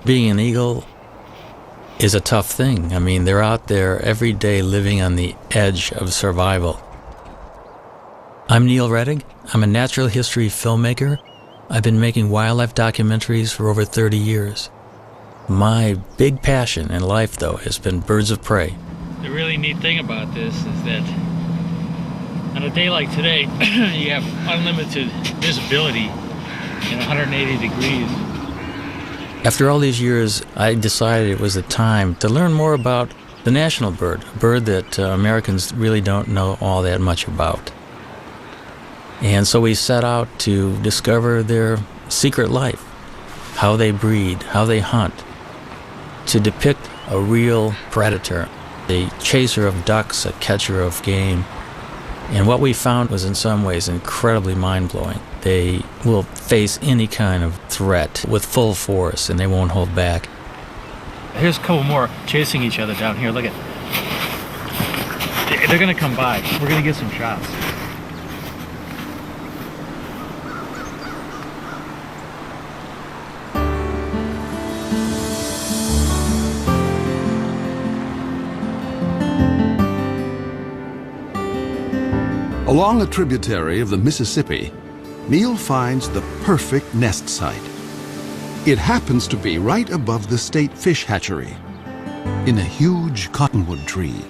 Being an eagle is a tough thing. I mean, they're out there every day living on the edge of survival. I'm Neil Rettig. I'm a natural history filmmaker. I've been making wildlife documentaries for over 30 years. My big passion in life, though, has been birds of prey. The really neat thing about this is that on a day like today, you have unlimited visibility in 180 degrees. After all these years, I decided it was the time to learn more about the national bird, a bird that Americans really don't know all that much about. And so we set out to discover their secret life, how they breed, how they hunt, to depict a real predator, a chaser of ducks, a catcher of game. And what we found was in some ways incredibly mind-blowing. They will face any kind of threat with full force, and they won't hold back. Here's a couple more chasing each other down here. Look at, they're gonna come by. We're gonna get some shots. Along a tributary of the Mississippi, Neil finds the perfect nest site. It happens to be right above the state fish hatchery, in a huge cottonwood tree.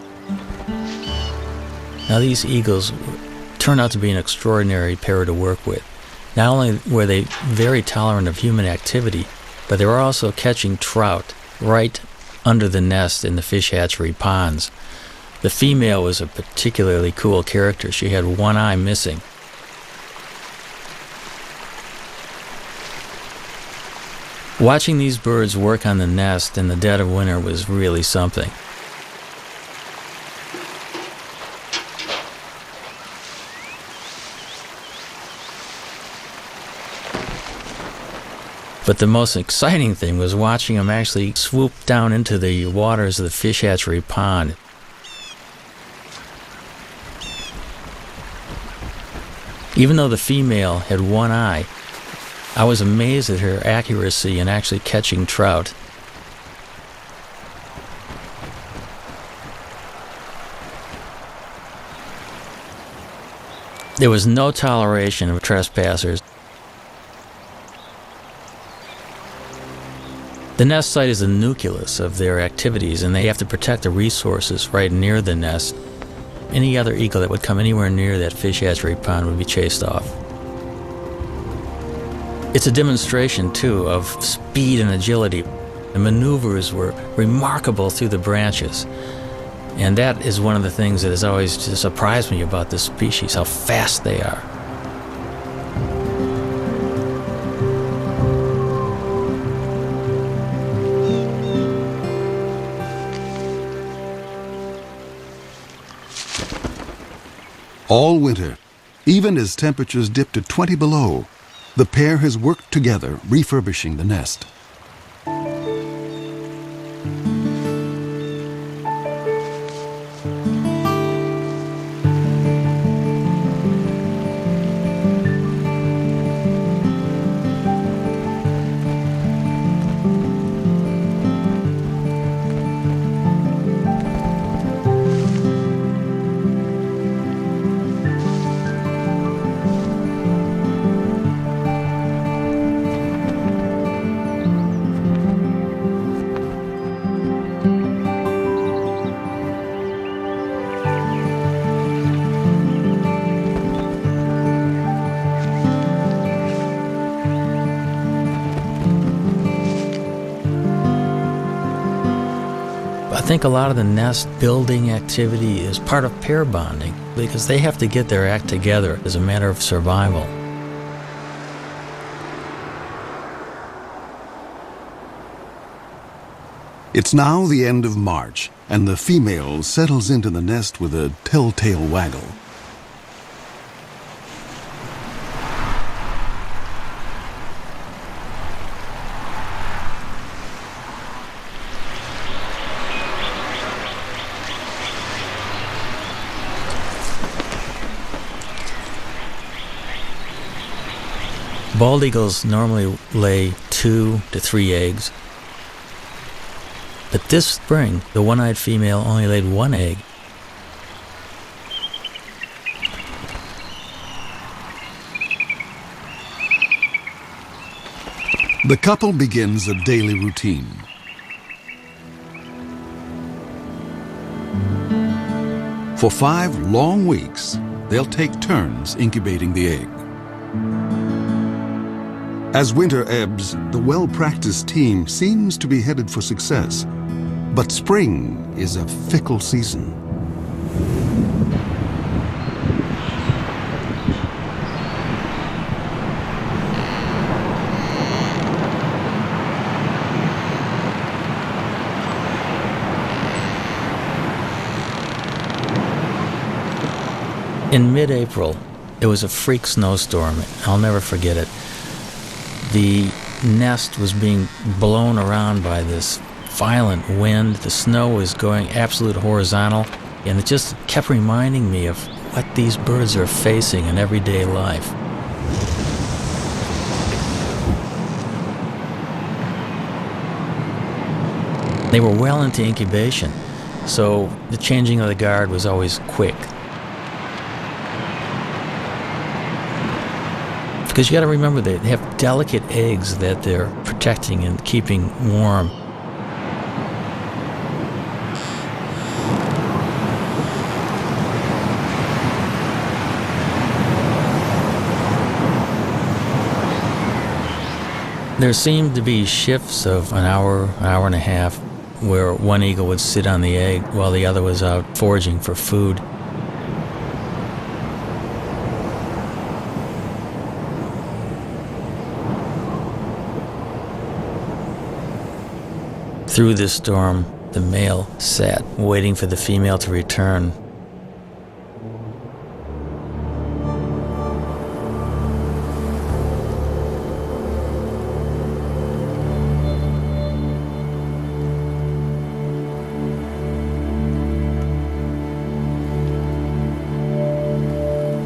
Now, these eagles turned out to be an extraordinary pair to work with. Not only were they very tolerant of human activity, but they were also catching trout right under the nest in the fish hatchery ponds. The female was a particularly cool character. She had one eye missing. Watching these birds work on the nest in the dead of winter was really something. But the most exciting thing was watching them actually swoop down into the waters of the fish hatchery pond. Even though the female had one eye, I was amazed at her accuracy in actually catching trout. There was no toleration of trespassers. The nest site is the nucleus of their activities, and they have to protect the resources right near the nest. Any other eagle that would come anywhere near that fish hatchery pond would be chased off. It's a demonstration, too, of speed and agility. The maneuvers were remarkable through the branches. And that is one of the things that has always just surprised me about this species, how fast they are. All winter, even as temperatures dip to 20 below, the pair has worked together refurbishing the nest. I think a lot of the nest building activity is part of pair bonding because they have to get their act together as a matter of survival. It's now the end of March, and the female settles into the nest with a telltale waggle. Bald eagles normally lay 2 to 3 eggs. But this spring, the one-eyed female only laid one egg. The couple begins a daily routine. For 5 long weeks, they'll take turns incubating the egg. As winter ebbs, the well-practiced team seems to be headed for success. But spring is a fickle season. In mid-April, it was a freak snowstorm. I'll never forget it. The nest was being blown around by this violent wind. The snow was going absolute horizontal, and it just kept reminding me of what these birds are facing in everyday life. They were well into incubation, so the changing of the guard was always quick. Because you got to remember, they have delicate eggs that they're protecting and keeping warm. There seemed to be shifts of an hour and a half, where one eagle would sit on the egg while the other was out foraging for food. Through this storm, the male sat, waiting for the female to return.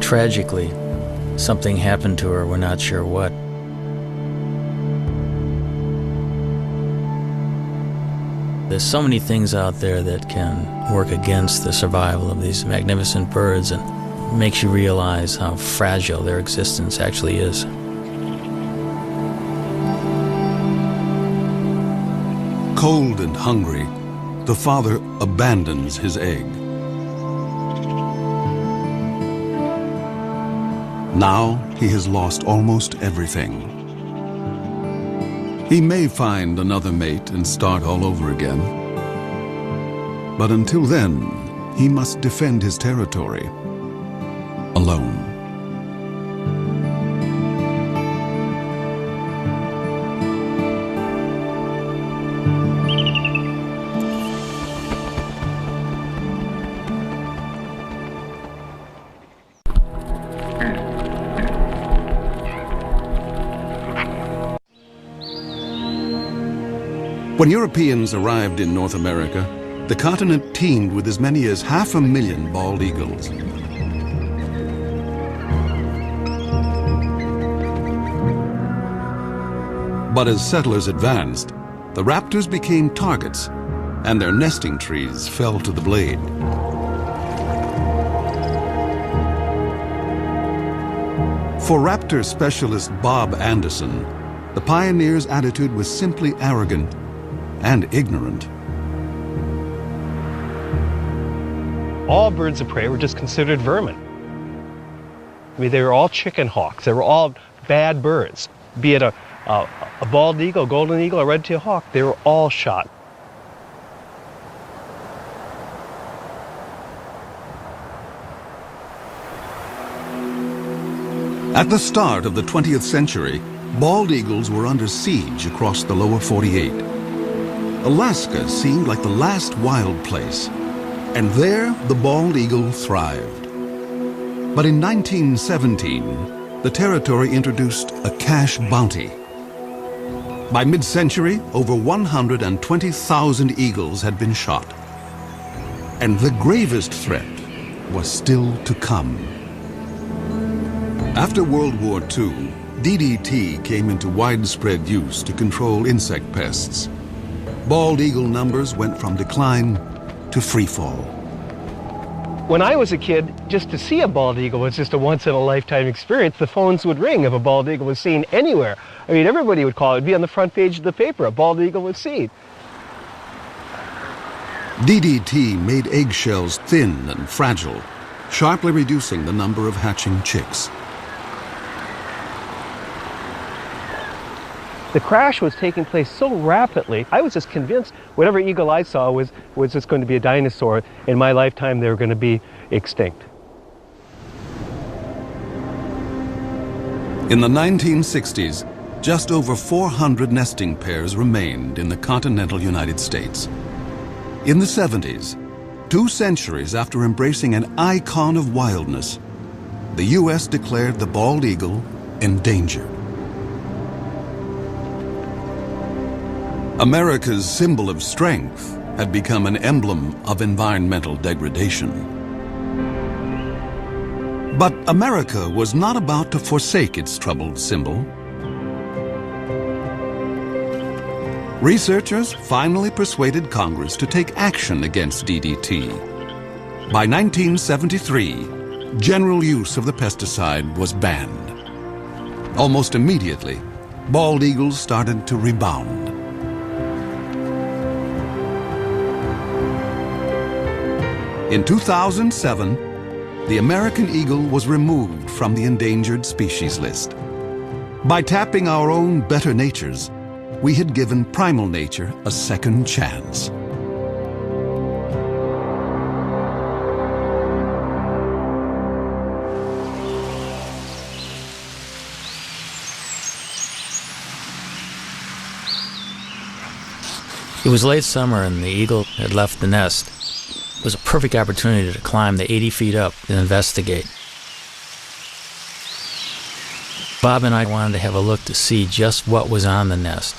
Tragically, something happened to her, we're not sure what. There's so many things out there that can work against the survival of these magnificent birds, and makes you realize how fragile their existence actually is. Cold and hungry, the father abandons his egg. Now he has lost almost everything. He may find another mate and start all over again. But until then, he must defend his territory alone. When Europeans arrived in North America, the continent teemed with as many as 500,000 bald eagles. But as settlers advanced, the raptors became targets, and their nesting trees fell to the blade. For raptor specialist Bob Anderson, the pioneers' attitude was simply arrogant and ignorant. All birds of prey were just considered vermin. I mean, they were all chicken hawks. They were all bad birds. Be it a bald eagle, golden eagle, or red-tailed hawk, they were all shot. At the start of the 20th century, bald eagles were under siege across the lower 48. Alaska seemed like the last wild place, and there the bald eagle thrived. But in 1917, the territory introduced a cash bounty. By mid-century, over 120,000 eagles had been shot. And the gravest threat was still to come. After World War II, DDT came into widespread use to control insect pests. bald eagle numbers went from decline to free fall. When I was a kid, just to see a bald eagle was just a once-in-a-lifetime experience. The phones would ring if a bald eagle was seen anywhere. I mean, everybody would call it. It'd be on the front page of the paper. A bald eagle was seen. DDT made eggshells thin and fragile, sharply reducing the number of hatching chicks. The crash was taking place so rapidly, I was just convinced whatever eagle I saw was just going to be a dinosaur. In my lifetime, they were going to be extinct. In the 1960s, just over 400 nesting pairs remained in the continental United States. In the 70s, 2 centuries after embracing an icon of wildness, the U.S. declared the bald eagle endangered. America's symbol of strength had become an emblem of environmental degradation. But America was not about to forsake its troubled symbol. Researchers finally persuaded Congress to take action against DDT. By 1973, general use of the pesticide was banned. Almost immediately, bald eagles started to rebound. In 2007, the American eagle was removed from the endangered species list. By tapping our own better natures, we had given primal nature a second chance. It was late summer and the eagle had left the nest. It was a perfect opportunity to climb the 80 feet up and investigate. Bob and I wanted to have a look to see just what was on the nest.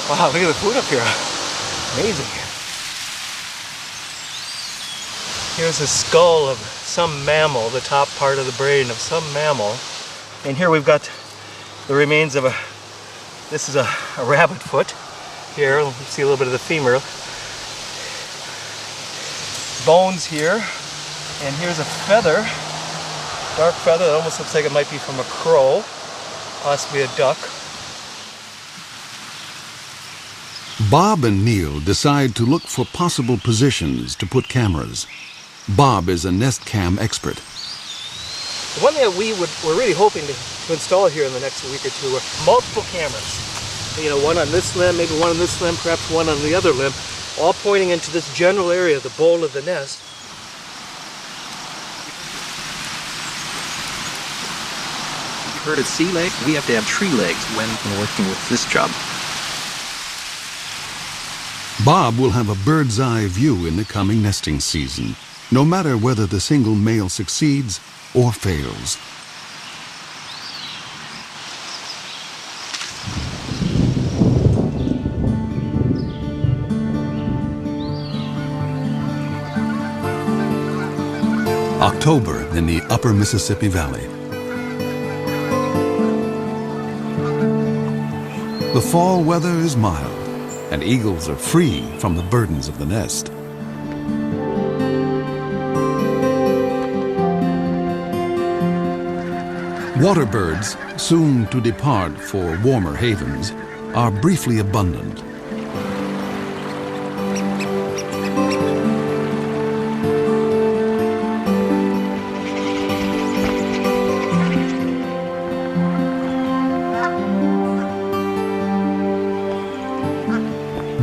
Wow, look at the food up here. Amazing. Here's a skull of some mammal, the top part of the brain of some mammal. And here we've got the remains of this is a rabbit foot. Here, you see a little bit of the femur. Bones here. And here's a feather, dark feather that almost looks like it might be from a crow, possibly a duck. Bob and Neil decide to look for possible positions to put cameras. Bob is a nest cam expert. The one that we're really hoping to install here in the next week or two are multiple cameras. You know, one on this limb, maybe one on this limb, perhaps one on the other limb, all pointing into this general area, the bowl of the nest. You've heard of sea legs? We have to have tree legs when working with this job. Bob will have a bird's eye view in the coming nesting season, no matter whether the single male succeeds or fails. October in the upper Mississippi Valley. The fall weather is mild, and eagles are free from the burdens of the nest. Water birds, soon to depart for warmer havens, are briefly abundant.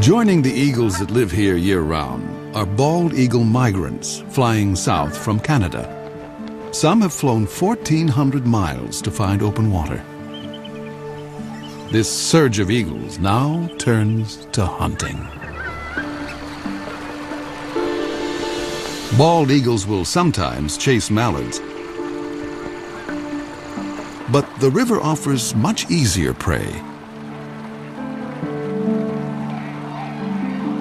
Joining the eagles that live here year-round are bald eagle migrants flying south from Canada. Some have flown 1,400 miles to find open water. This surge of eagles now turns to hunting. Bald eagles will sometimes chase mallards, but the river offers much easier prey.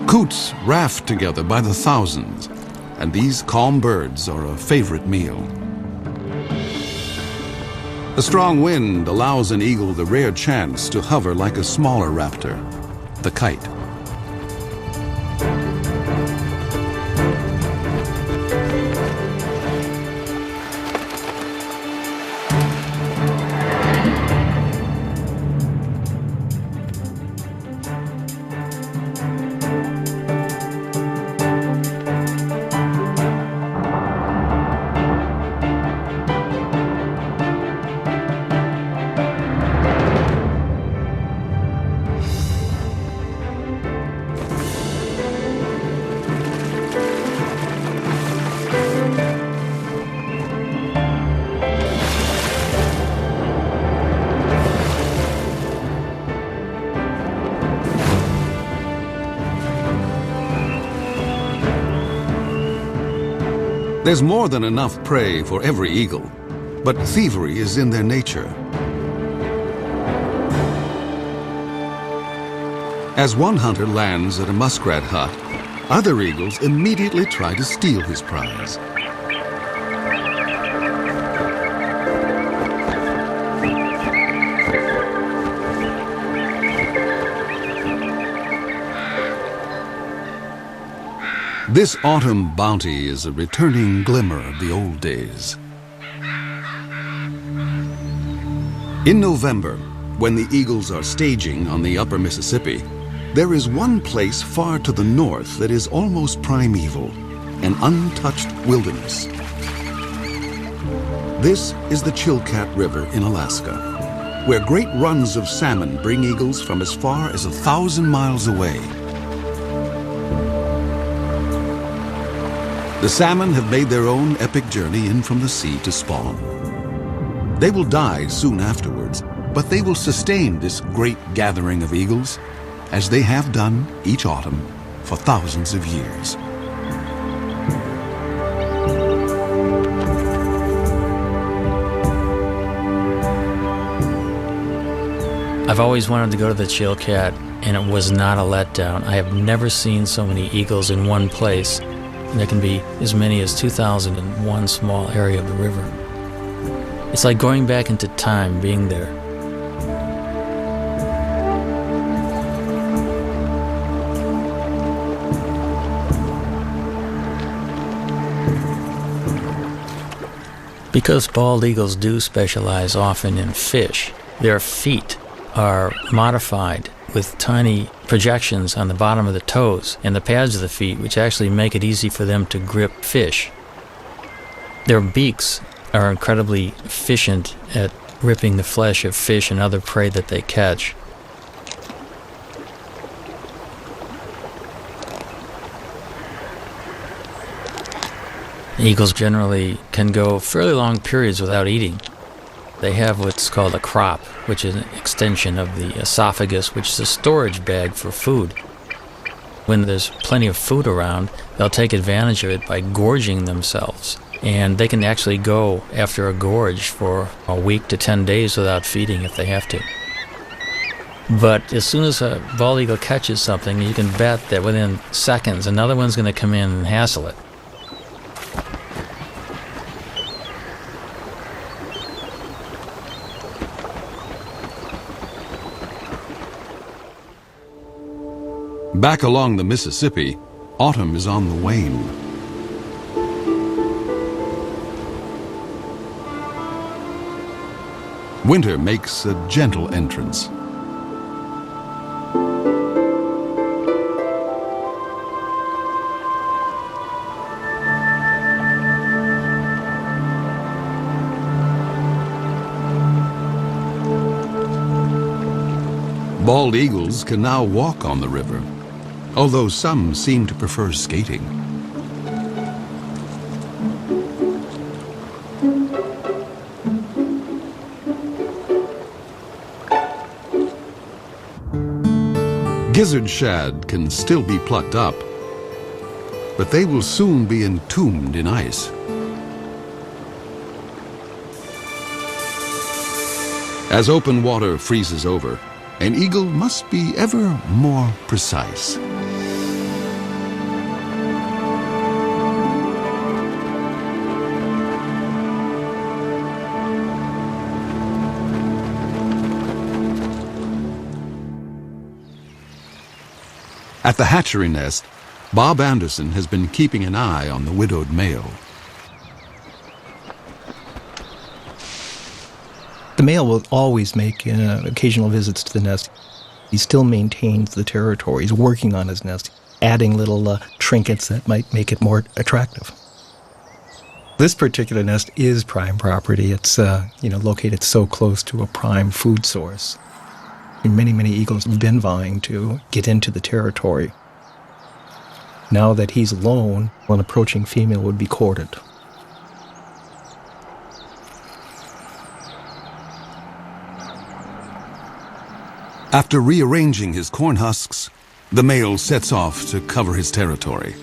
Coots raft together by the thousands, and these calm birds are a favorite meal. A strong wind allows an eagle the rare chance to hover like a smaller raptor, the kite. There's more than enough prey for every eagle, but thievery is in their nature. As one hunter lands at a muskrat hut, other eagles immediately try to steal his prize. This autumn bounty is a returning glimmer of the old days. In November, when the eagles are staging on the upper Mississippi, there is one place far to the north that is almost primeval, an untouched wilderness. This is the Chilkat River in Alaska, where great runs of salmon bring eagles from as far as 1,000 miles away. The salmon have made their own epic journey in from the sea to spawn. They will die soon afterwards, but they will sustain this great gathering of eagles, as they have done each autumn for thousands of years. I've always wanted to go to the Chilkat, and it was not a letdown. I have never seen so many eagles in one place. There can be as many as 2,000 in one small area of the river. It's like going back into time being there. Because bald eagles do specialize often in fish, their feet are modified with tiny projections on the bottom of the toes and the pads of the feet, which actually make it easy for them to grip fish. Their beaks are incredibly efficient at ripping the flesh of fish and other prey that they catch. Eagles generally can go fairly long periods without eating. They have what's called a crop, which is an extension of the esophagus, which is a storage bag for food. When there's plenty of food around, they'll take advantage of it by gorging themselves. And they can actually go after a gorge for a week to 10 days without feeding if they have to. But as soon as a bald eagle catches something, you can bet that within seconds, another one's going to come in and hassle it. Back along the Mississippi, autumn is on the wane. Winter makes a gentle entrance. Bald eagles can now walk on the river, although some seem to prefer skating. Gizzard shad can still be plucked up, but they will soon be entombed in ice. As open water freezes over, an eagle must be ever more precise. At the hatchery nest, Bob Anderson has been keeping an eye on the widowed male. The male will always make occasional visits to the nest. He still maintains the territory. He's working on his nest, adding little trinkets that might make it more attractive. This particular nest is prime property. It's located so close to a prime food source. Many, many eagles have been vying to get into the territory. Now that he's alone, an approaching female would be courted. After rearranging his corn husks, the male sets off to cover his territory.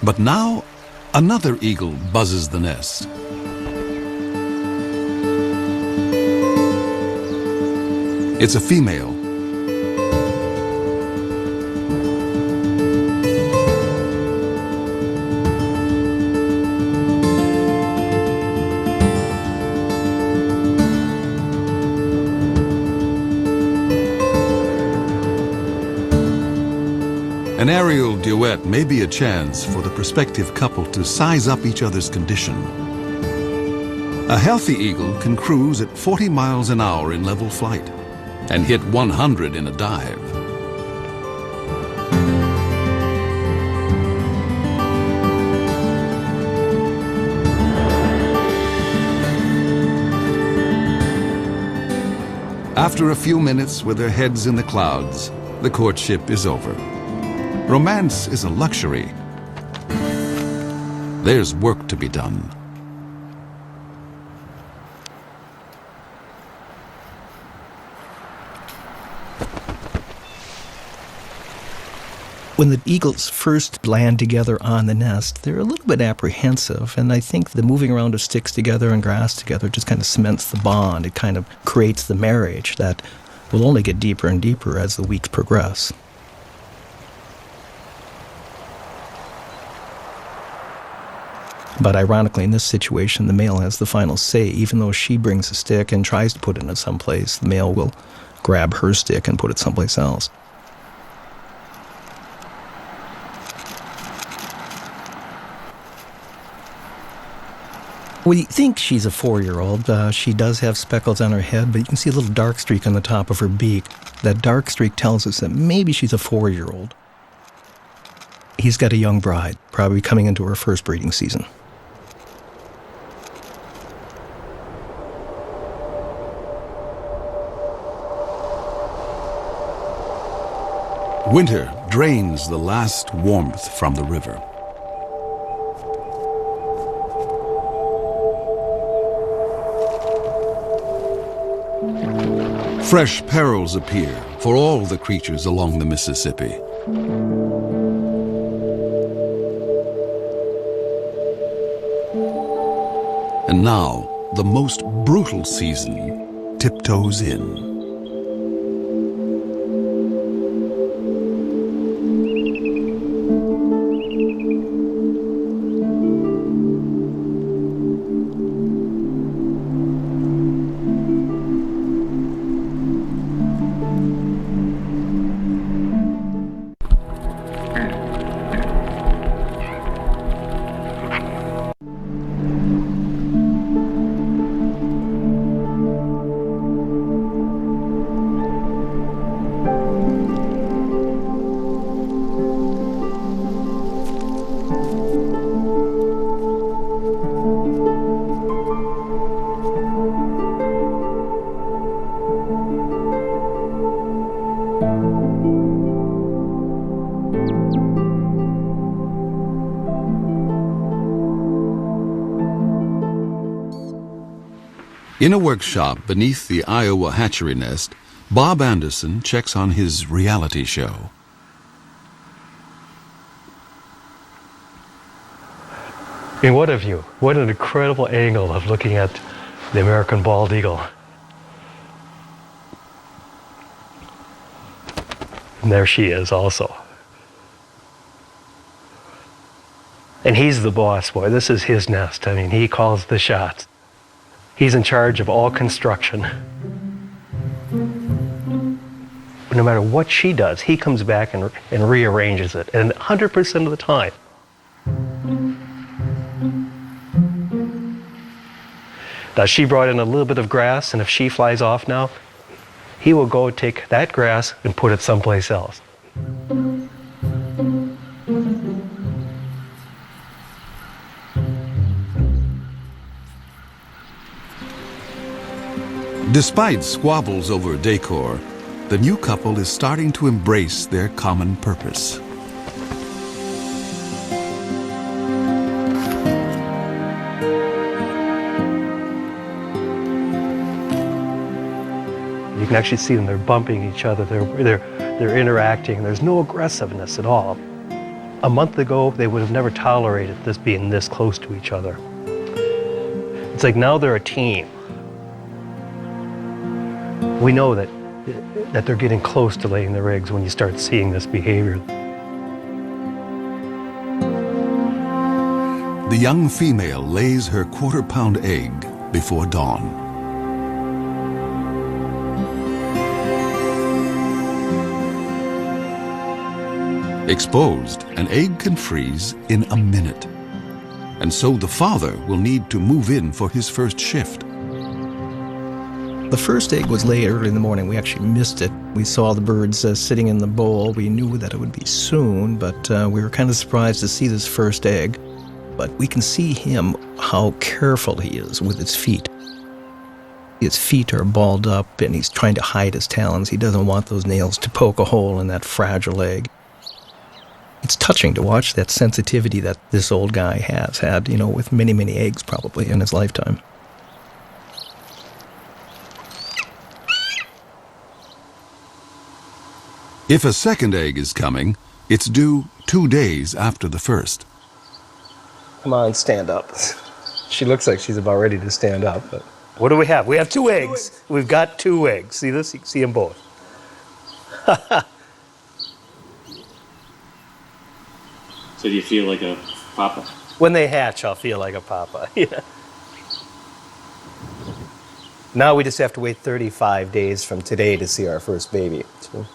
But now, another eagle buzzes the nest. It's a female. An aerial duet may be a chance for the prospective couple to size up each other's condition. A healthy eagle can cruise at 40 miles an hour in level flight and hit 100 in a dive. After a few minutes with their heads in the clouds, the courtship is over. Romance is a luxury. There's work to be done. When the eagles first land together on the nest, they're a little bit apprehensive, and I think the moving around of sticks together and grass together just kind of cements the bond. It kind of creates the marriage that will only get deeper and deeper as the weeks progress. But ironically, in this situation, the male has the final say. Even though she brings a stick and tries to put it in someplace, the male will grab her stick and put it someplace else. We think she's a 4-year-old. She does have speckles on her head, but you can see a little dark streak on the top of her beak. That dark streak tells us that maybe she's a 4-year-old. He's got a young bride, probably coming into her first breeding season. Winter drains the last warmth from the river. Fresh perils appear for all the creatures along the Mississippi. And now, the most brutal season tiptoes in. In a workshop beneath the Iowa hatchery nest, Bob Anderson checks on his reality show. I mean, what a view. What an incredible angle of looking at the American bald eagle. And there she is also. And he's the boss, boy. This is his nest. I mean, he calls the shots. He's in charge of all construction. No matter what she does, he comes back and rearranges it, and 100% of the time. Now, she brought in a little bit of grass, and if she flies off now, he will go take that grass and put it someplace else. Despite squabbles over decor, the new couple is starting to embrace their common purpose. You can actually see them, they're bumping each other, they're interacting, there's no aggressiveness at all. A month ago, they would have never tolerated this being this close to each other. It's like now they're a team. We know that they're getting close to laying their eggs when you start seeing this behavior. The young female lays her quarter-pound egg before dawn. Exposed, an egg can freeze in a minute. And so the father will need to move in for his first shift. The first egg was laid early in the morning. We actually missed it. We saw the birds sitting in the bowl. We knew that it would be soon, but we were kind of surprised to see this first egg. But we can see him, how careful he is with his feet. His feet are balled up, and he's trying to hide his talons. He doesn't want those nails to poke a hole in that fragile egg. It's touching to watch that sensitivity that this old guy has had, you know, with many, many eggs probably in his lifetime. If a second egg is coming, it's due 2 days after the first. Come on, stand up. She looks like she's about ready to stand up. But what do we have? We have 2 eggs. We've got 2 eggs. See this? You can see them both. So do you feel like a papa? When they hatch, I'll feel like a papa. Yeah. Now we just have to wait 35 days from today to see our first baby. So.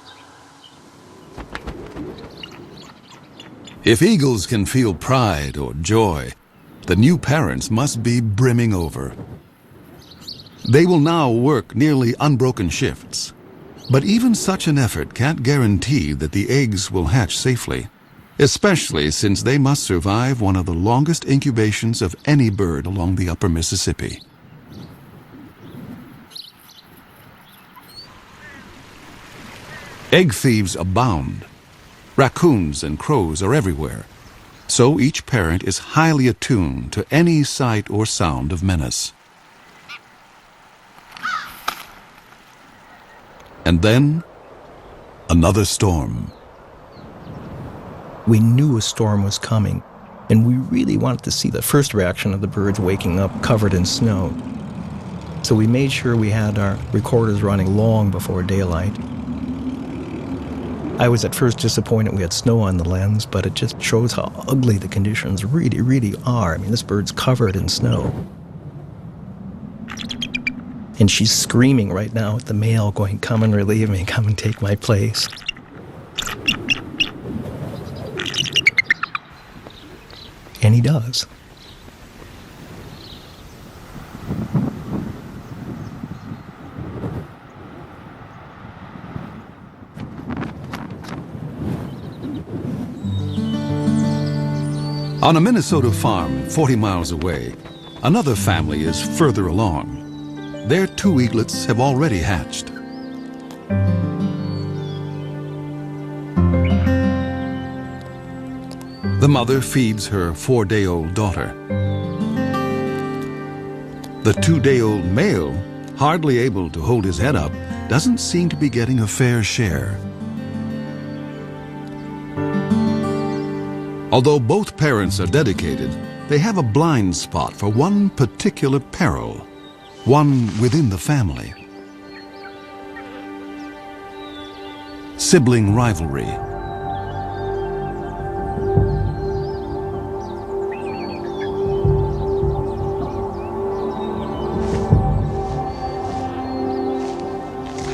If eagles can feel pride or joy, the new parents must be brimming over. They will now work nearly unbroken shifts. But even such an effort can't guarantee that the eggs will hatch safely, especially since they must survive one of the longest incubations of any bird along the upper Mississippi. Egg thieves abound. Raccoons and crows are everywhere, so each parent is highly attuned to any sight or sound of menace. And then, another storm. We knew a storm was coming, and we really wanted to see the first reaction of the birds waking up covered in snow. So we made sure we had our recorders running long before daylight. I was at first disappointed we had snow on the lens, but it just shows how ugly the conditions really, really are. I mean, this bird's covered in snow. And she's screaming right now at the male, going, "Come and relieve me, come and take my place." And he does. On a Minnesota farm 40 miles away, another family is further along. Their 2 eaglets have already hatched. The mother feeds her 4-day-old daughter. The 2-day-old male, hardly able to hold his head up, doesn't seem to be getting a fair share. Although both parents are dedicated, they have a blind spot for one particular peril, one within the family. Sibling rivalry.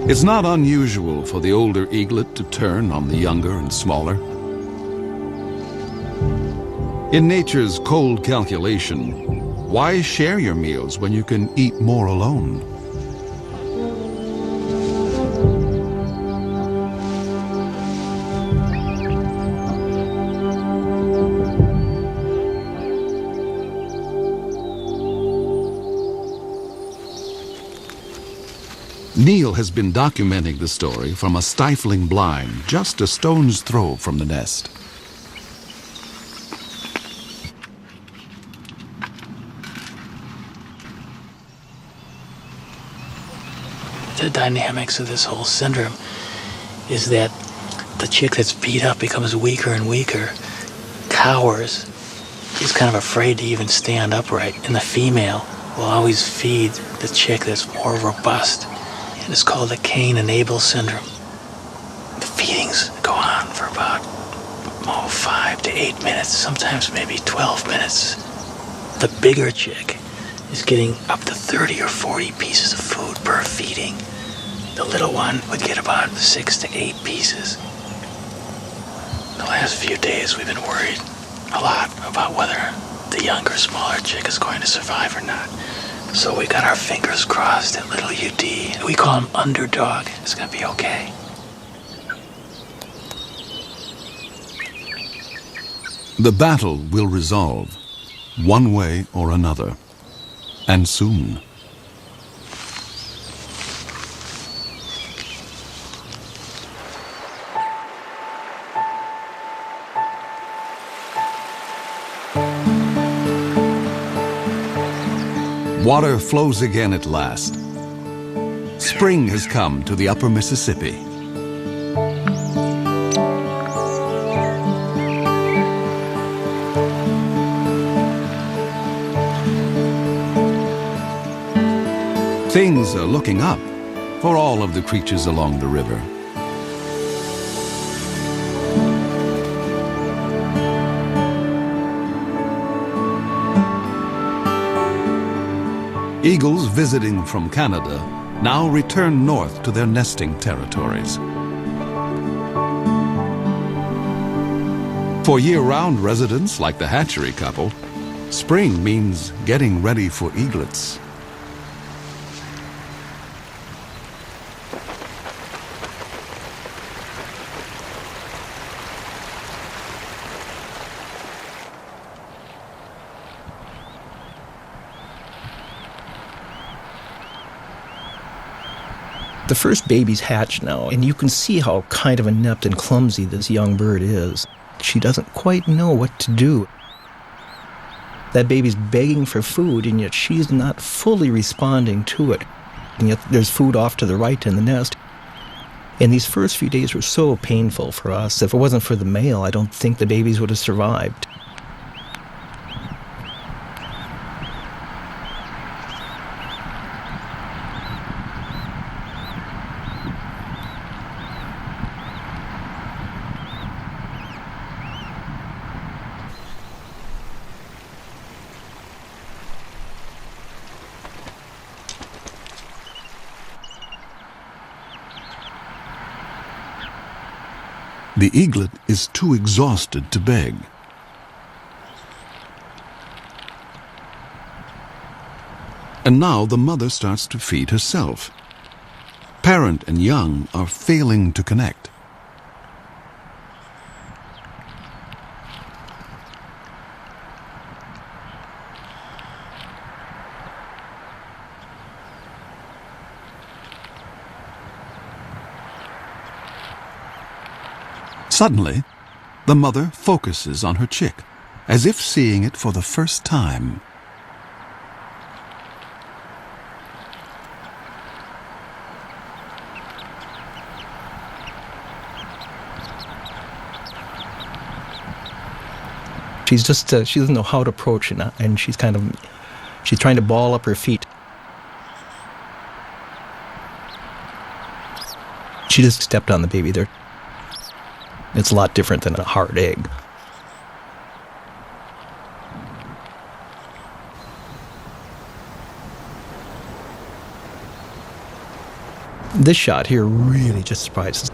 It's not unusual for the older eaglet to turn on the younger and smaller. In nature's cold calculation, why share your meals when you can eat more alone? Neil has been documenting the story from a stifling blind just a stone's throw from the nest. The dynamics of this whole syndrome is that the chick that's beat up becomes weaker and weaker, cowers, is kind of afraid to even stand upright, and the female will always feed the chick that's more robust. And it's called the Cain and Abel syndrome. The feedings go on for about 5 to 8 minutes, sometimes maybe 12 minutes. The bigger chick is getting up to 30 or 40 pieces of food per feeding. The little one would get about 6 to 8 pieces. The last few days we've been worried a lot about whether the younger, smaller chick is going to survive or not. So we got our fingers crossed that little UD, we call him Underdog, is going to be okay. The battle will resolve, one way or another, and soon. Water flows again at last. Spring has come to the upper Mississippi. Things are looking up for all of the creatures along the river. Eagles visiting from Canada now return north to their nesting territories. For year-round residents like the hatchery couple, spring means getting ready for eaglets. The first baby's hatched now, and you can see how kind of inept and clumsy this young bird is. She doesn't quite know what to do. That baby's begging for food, and yet she's not fully responding to it. And yet there's food off to the right in the nest. And these first few days were so painful for us. If it wasn't for the male, I don't think the babies would have survived. The eaglet is too exhausted to beg. And now the mother starts to feed herself. Parent and young are failing to connect. Suddenly, the mother focuses on her chick, as if seeing it for the first time. She's just, she doesn't know how to approach it, and she's trying to ball up her feet. She just stepped on the baby there. It's a lot different than a hard egg. This shot here really just surprises.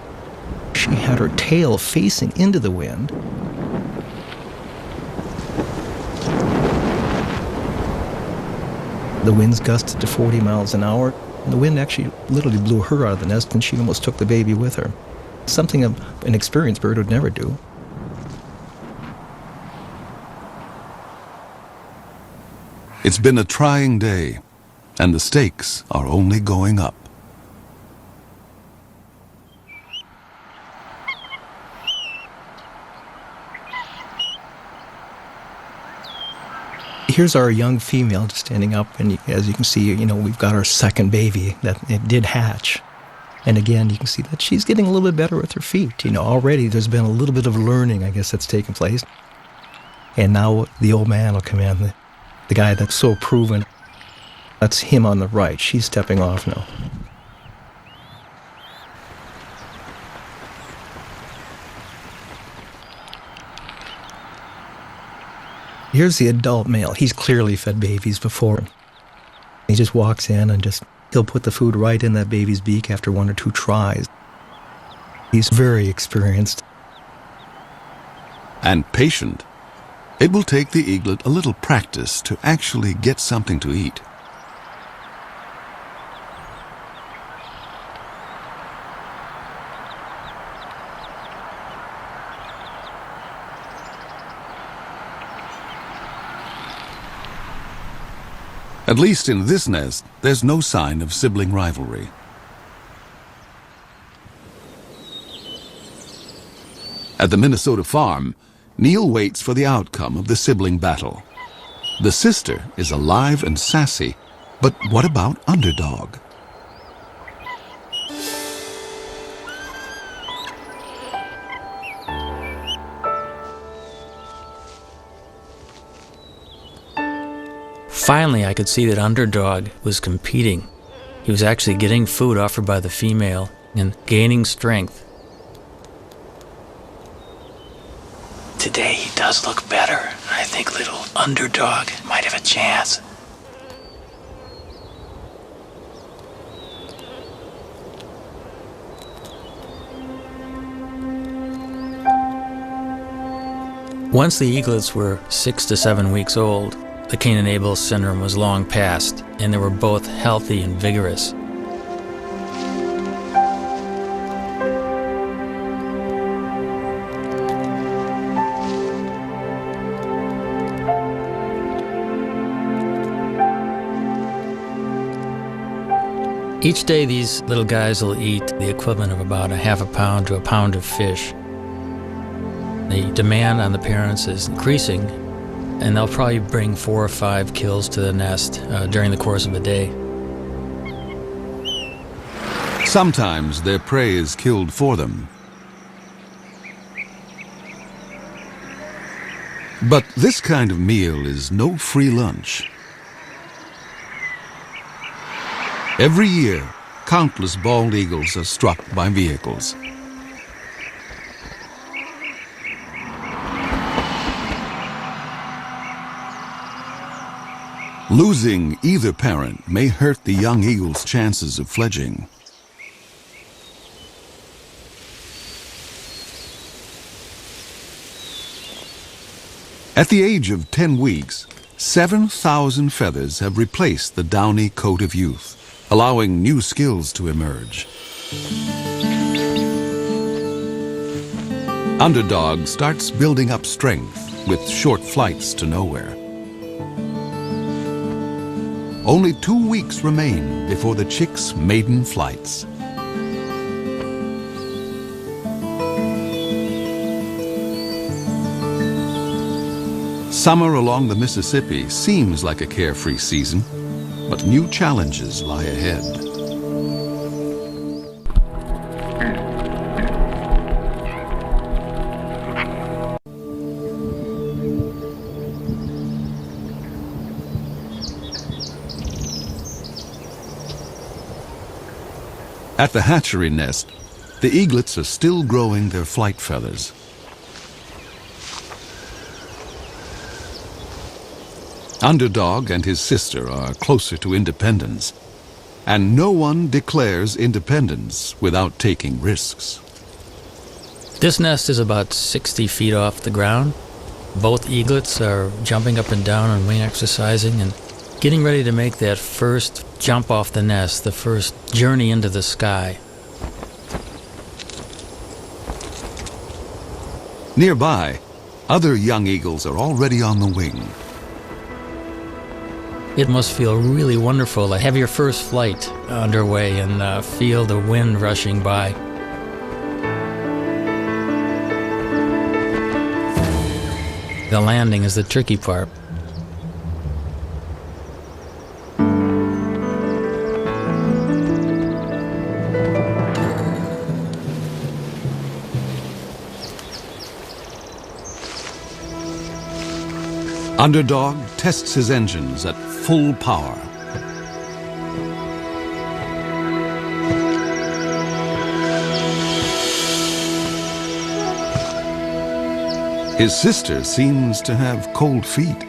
She had her tail facing into the wind. The winds gusted to 40 miles an hour. The wind actually literally blew her out of the nest, and she almost took the baby with her. Something an experienced bird would never do. It's been a trying day, and the stakes are only going up. Here's our young female just standing up, and as you can see, we've got our second baby that it did hatch. And again, you can see that she's getting a little bit better with her feet. Already there's been a little bit of learning, I guess, that's taken place. And now the old man will come in, the guy that's so proven. That's him on the right. She's stepping off now. Here's the adult male. He's clearly fed babies before. He just walks in and he'll put the food right in that baby's beak after 1 or 2 tries. He's very experienced. And patient. It will take the eaglet a little practice to actually get something to eat. At least in this nest, there's no sign of sibling rivalry. At the Minnesota farm, Neil waits for the outcome of the sibling battle. The sister is alive and sassy, but what about Underdog? Finally, I could see that Underdog was competing. He was actually getting food offered by the female and gaining strength. Today he does look better. I think little Underdog might have a chance. Once the eaglets were 6 to 7 weeks old, the Cain-and-Abel syndrome was long past, and they were both healthy and vigorous. Each day these little guys will eat the equivalent of about a half a pound to a pound of fish. The demand on the parents is increasing, and they'll probably bring 4 or 5 kills to the nest during the course of a day. Sometimes their prey is killed for them. But this kind of meal is no free lunch. Every year, countless bald eagles are struck by vehicles. Losing either parent may hurt the young eagle's chances of fledging. At the age of 10 weeks, 7,000 feathers have replaced the downy coat of youth, allowing new skills to emerge. Underdog starts building up strength with short flights to nowhere. Only 2 weeks remain before the chick's maiden flights. Summer along the Mississippi seems like a carefree season, but new challenges lie ahead. At the hatchery nest, the eaglets are still growing their flight feathers. Underdog and his sister are closer to independence. And no one declares independence without taking risks. This nest is about 60 feet off the ground. Both eaglets are jumping up and down and wing exercising and getting ready to make that first jump off the nest, the first journey into the sky. Nearby, other young eagles are already on the wing. It must feel really wonderful to have your first flight underway and feel the wind rushing by. The landing is the tricky part. Underdog tests his engines at full power. His sister seems to have cold feet.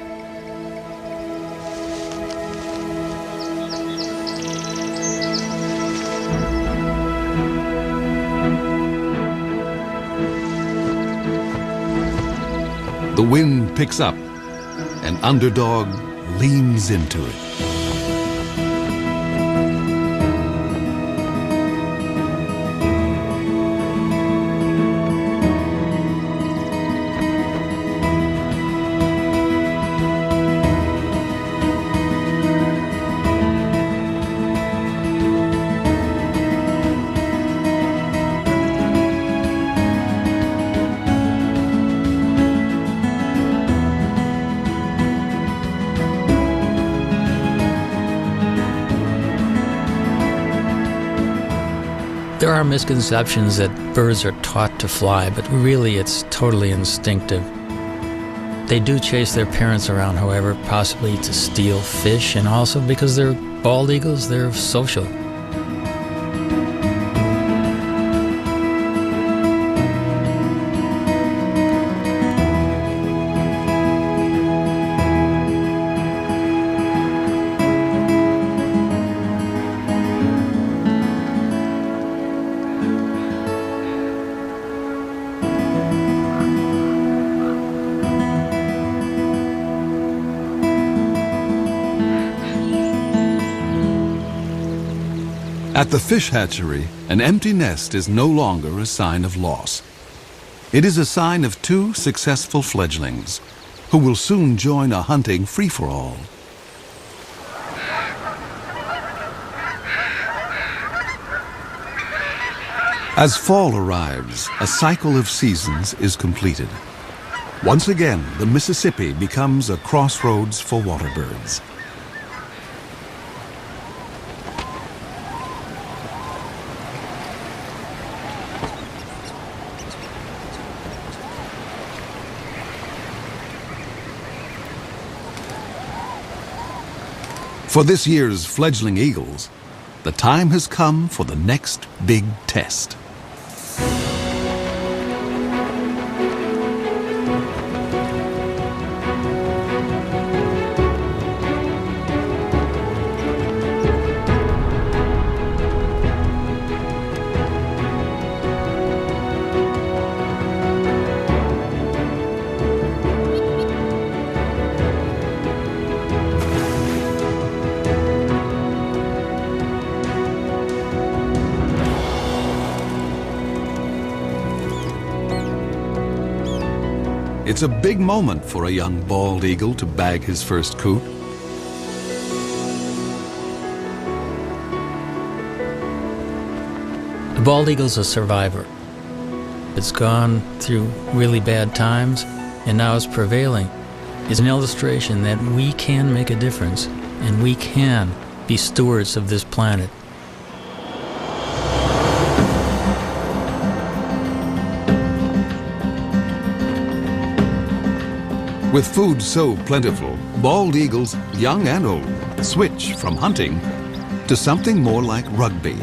The wind picks up, and Underdog leans into it. There are misconceptions that birds are taught to fly, but really it's totally instinctive. They do chase their parents around, however, possibly to steal fish, and also because they're bald eagles, they're social. At the fish hatchery, an empty nest is no longer a sign of loss. It is a sign of two successful fledglings who will soon join a hunting free-for-all. As fall arrives, a cycle of seasons is completed. Once again, the Mississippi becomes a crossroads for water birds. For this year's fledgling eagles, the time has come for the next big test. It's a big moment for a young bald eagle to bag his first coot. The bald eagle's a survivor. It's gone through really bad times, and now it's prevailing. It's an illustration that we can make a difference, and we can be stewards of this planet. With food so plentiful, bald eagles, young and old, switch from hunting to something more like rugby.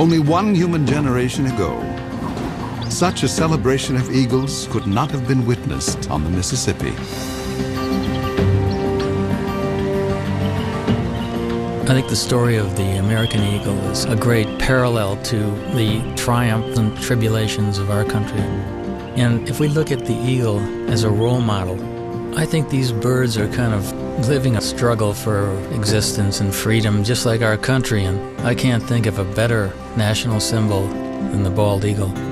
only one human generation ago. Such a celebration of eagles could not have been witnessed on the Mississippi. I think the story of the American eagle is a great parallel to the triumphs and tribulations of our country. And if we look at the eagle as a role model, I think these birds are kind of living a struggle for existence and freedom, just like our country, and I can't think of a better national symbol than the bald eagle.